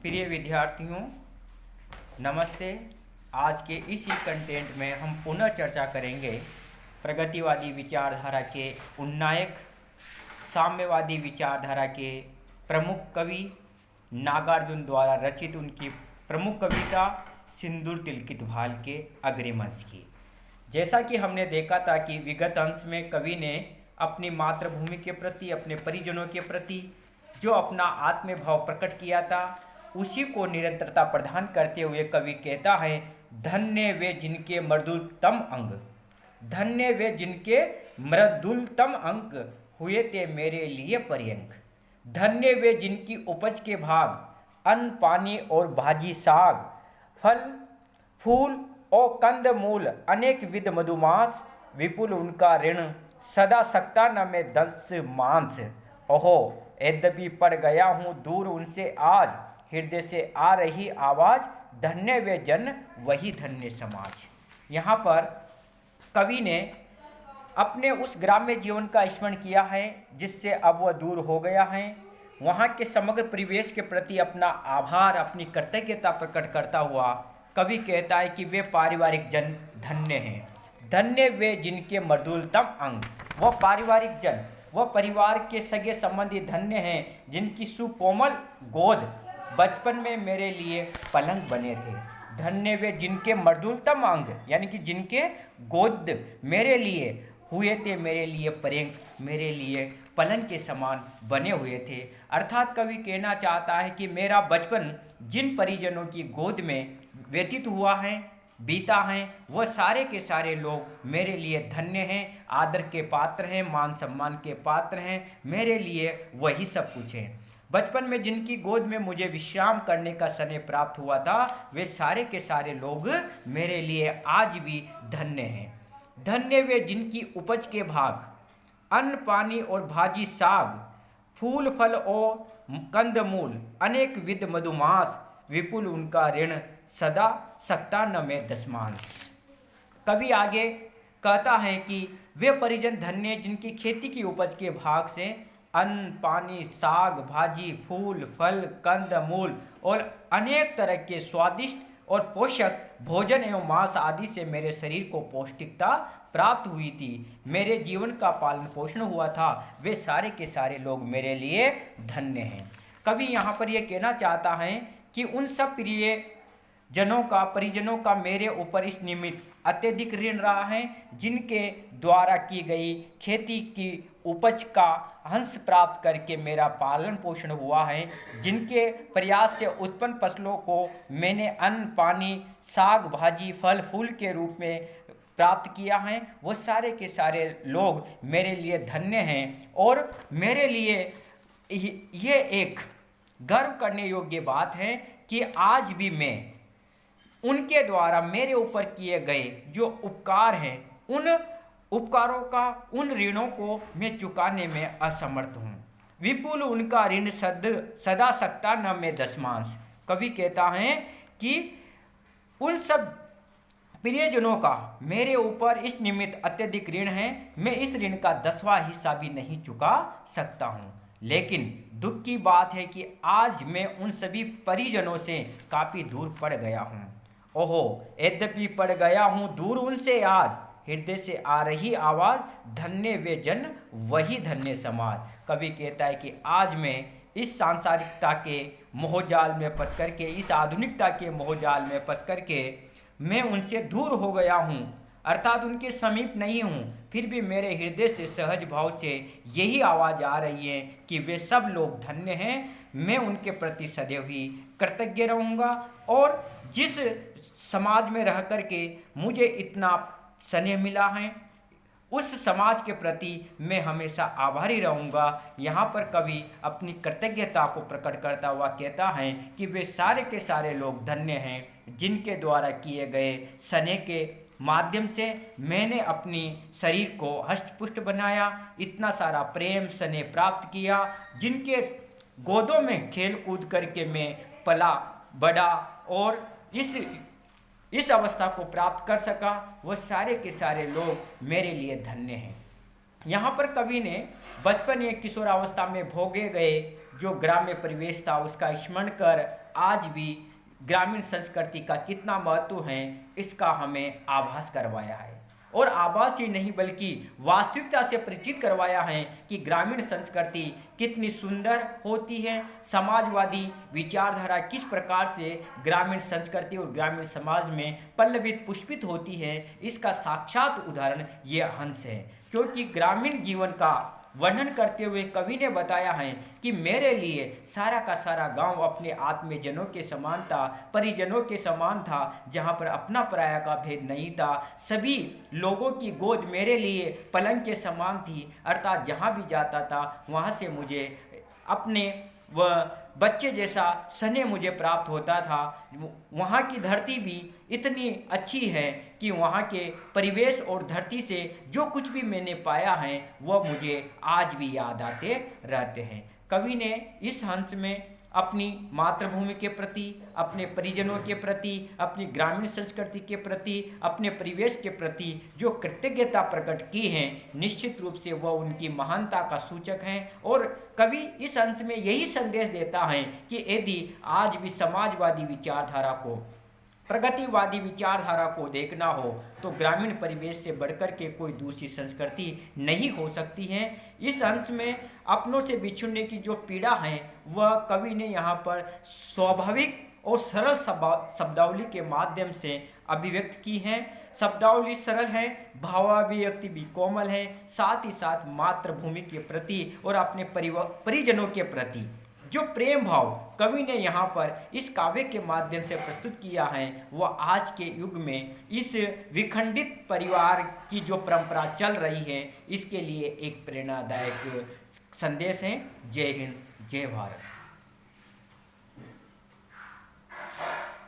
प्रिय विद्यार्थियों, नमस्ते। आज के इसी कंटेंट में हम पुनः चर्चा करेंगे प्रगतिवादी विचारधारा के उन्नायक, साम्यवादी विचारधारा के प्रमुख कवि नागार्जुन द्वारा रचित उनकी प्रमुख कविता सिंदूर तिलकित भाल के अग्रिमंश की। जैसा कि हमने देखा था कि विगत अंश में कवि ने अपनी मातृभूमि के प्रति, अपने परिजनों के प्रति जो अपना आत्मभाव प्रकट किया था, उसी को निरंतरता प्रदान करते हुए कवि कहता है, धन्य वे जिनके मृदुलतम अंग, धन्य वे जिनके मृदुलतम अंग हुए थे मेरे लिए पर्यंक, धन्य वे जिनकी उपज के भाग अन्न पानी और भाजी साग, फल फूल और कंद मूल अनेक विध मधुमास, विपुल उनका ऋण सदा सकता न मैं दंस मांस। ओहो यद्यपि पड़ गया हूँ दूर उनसे आज, हृदय से आ रही आवाज़, धन्य वे जन वही धन्य समाज। यहाँ पर कवि ने अपने उस ग्राम्य जीवन का स्मरण किया है जिससे अब वह दूर हो गया है। वहाँ के समग्र परिवेश के प्रति अपना आभार, अपनी कृतज्ञता प्रकट करता हुआ कवि कहता है कि वे पारिवारिक जन धन्य हैं, धन्य वे जिनके मृदुलतम अंग। वह पारिवारिक जन, वह परिवार के सगे संबंधी धन्य हैं जिनकी सुकोमल गोद बचपन में मेरे लिए पलंग बने थे, धन्य वे जिनके मृदुलतम अंग यानी कि जिनके गोद मेरे लिए हुए थे, मेरे लिए पर्यंक, मेरे लिए पलंग के समान बने हुए थे। अर्थात कवि कहना चाहता है कि मेरा बचपन जिन परिजनों की गोद में व्यतीत हुआ है, बीता है, वह सारे के सारे लोग मेरे लिए धन्य हैं, आदर के पात्र हैं, मान सम्मान के पात्र हैं, मेरे लिए वही सब कुछ है। बचपन में जिनकी गोद में मुझे विश्राम करने का समय प्राप्त हुआ था, वे सारे के सारे लोग मेरे लिए आज भी धन्य हैं। धन्य वे जिनकी उपज के भाग अन्न पानी और भाजी साग, फूल फल और कंद मूल अनेक विध मधुमास, विपुल उनका ऋण सदा सकता न मैं दशमांश। कवि आगे कहता है कि वे परिजन धन्य जिनकी खेती की उपज के भाग से अन्न पानी साग भाजी फूल फल कंद मूल और अनेक तरह के स्वादिष्ट और पोषक भोजन एवं मांस आदि से मेरे शरीर को पौष्टिकता प्राप्त हुई थी, मेरे जीवन का पालन पोषण हुआ था, वे सारे के सारे लोग मेरे लिए धन्य हैं। कवि यहाँ पर यह कहना चाहता है कि उन सब प्रिय जनों का, परिजनों का मेरे ऊपर इस निमित्त अत्यधिक ऋण रहा है जिनके द्वारा की गई खेती की उपज का अंश प्राप्त करके मेरा पालन पोषण हुआ है, जिनके प्रयास से उत्पन्न फसलों को मैंने अन्न पानी साग भाजी फल फूल के रूप में प्राप्त किया है, वो सारे के सारे लोग मेरे लिए धन्य हैं। और मेरे लिए ये एक गर्व करने योग्य बात है कि आज भी मैं उनके द्वारा मेरे ऊपर किए गए जो उपकार हैं, उन उपकारों का, उन ऋणों को मैं चुकाने में असमर्थ हूँ। विपुल उनका ऋण सदा सकता न मैं दशमांश। कवि कहता है कि उन सब प्रियजनों का मेरे ऊपर इस निमित्त अत्यधिक ऋण है, मैं इस ऋण का 10वां हिस्सा भी नहीं चुका सकता हूँ। लेकिन दुख की बात है कि आज मैं उन सभी परिजनों से काफ़ी दूर पड़ गया हूँ। ओहो यद्यपि पड़ गया हूँ दूर उनसे आज, हृदय से आ रही आवाज़, धन्य वे जन वही धन्य समाज। कवि कहता है कि आज मैं इस सांसारिकता के मोहजाल में फंस करके, इस आधुनिकता के मोहजाल में फंस करके मैं उनसे दूर हो गया हूँ, अर्थात उनके समीप नहीं हूँ, फिर भी मेरे हृदय से सहज भाव से यही आवाज़ आ रही है कि वे सब लोग धन्य हैं। मैं उनके प्रति सदैव ही कृतज्ञ रहूँगा और जिस समाज में रह करके मुझे इतना स्नेह मिला है, उस समाज के प्रति मैं हमेशा आभारी रहूँगा। यहाँ पर कवि अपनी कृतज्ञता को प्रकट करता हुआ कहता है कि वे सारे के सारे लोग धन्य हैं जिनके द्वारा किए गए स्नेह के माध्यम से मैंने अपनी शरीर को हष्टपुष्ट बनाया, इतना सारा प्रेम स्नेह प्राप्त किया, जिनके गोदों में खेल कूद करके मैं पला बड़ा और इस अवस्था को प्राप्त कर सका, वह सारे के सारे लोग मेरे लिए धन्य हैं। यहाँ पर कवि ने बचपन या किशोरावस्था में भोगे गए जो ग्राम्य परिवेश था उसका स्मरण कर आज भी ग्रामीण संस्कृति का कितना महत्व है इसका हमें आभास करवाया है। और आभास ही नहीं बल्कि वास्तविकता से परिचित करवाया है कि ग्रामीण संस्कृति कितनी सुंदर होती है, समाजवादी विचारधारा किस प्रकार से ग्रामीण संस्कृति और ग्रामीण समाज में पल्लवित पुष्पित होती है, इसका साक्षात उदाहरण ये हंस है। क्योंकि ग्रामीण जीवन का वर्णन करते हुए कवि ने बताया है कि मेरे लिए सारा का सारा गांव अपने आत्मीयजनों के समान था, परिजनों के समान था, जहां पर अपना पराया का भेद नहीं था। सभी लोगों की गोद मेरे लिए पलंग के समान थी, अर्थात जहां भी जाता था वहां से मुझे अपने वह बच्चे जैसा स्नेह मुझे प्राप्त होता था। वहाँ की धरती भी इतनी अच्छी है कि वहाँ के परिवेश और धरती से जो कुछ भी मैंने पाया है वह मुझे आज भी याद आते रहते हैं। कवि ने इस हंस में अपनी मातृभूमि के प्रति, अपने परिजनों के प्रति, अपनी ग्रामीण संस्कृति के प्रति, अपने परिवेश के प्रति जो कृतज्ञता प्रकट की है, निश्चित रूप से वह उनकी महानता का सूचक है। और कवि इस अंश में यही संदेश देता है कि यदि आज भी समाजवादी विचारधारा को, प्रगतिवादी विचारधारा को देखना हो तो ग्रामीण परिवेश से बढ़कर के कोई दूसरी संस्कृति नहीं हो सकती है। इस अंश में अपनों से बिछुड़ने की जो पीड़ा है वह कवि ने यहाँ पर स्वाभाविक और सरल शब्दावली के माध्यम से अभिव्यक्त की है। शब्दावली सरल है, भावाभिव्यक्ति भी कोमल है, साथ ही साथ मातृभूमि के प्रति और अपने परिजनों के प्रति जो प्रेम भाव कवि ने यहाँ पर इस काव्य के माध्यम से प्रस्तुत किया है वह आज के युग में इस विखंडित परिवार की जो परंपरा चल रही है इसके लिए एक प्रेरणादायक संदेश है। जय हिंद, जय भारत।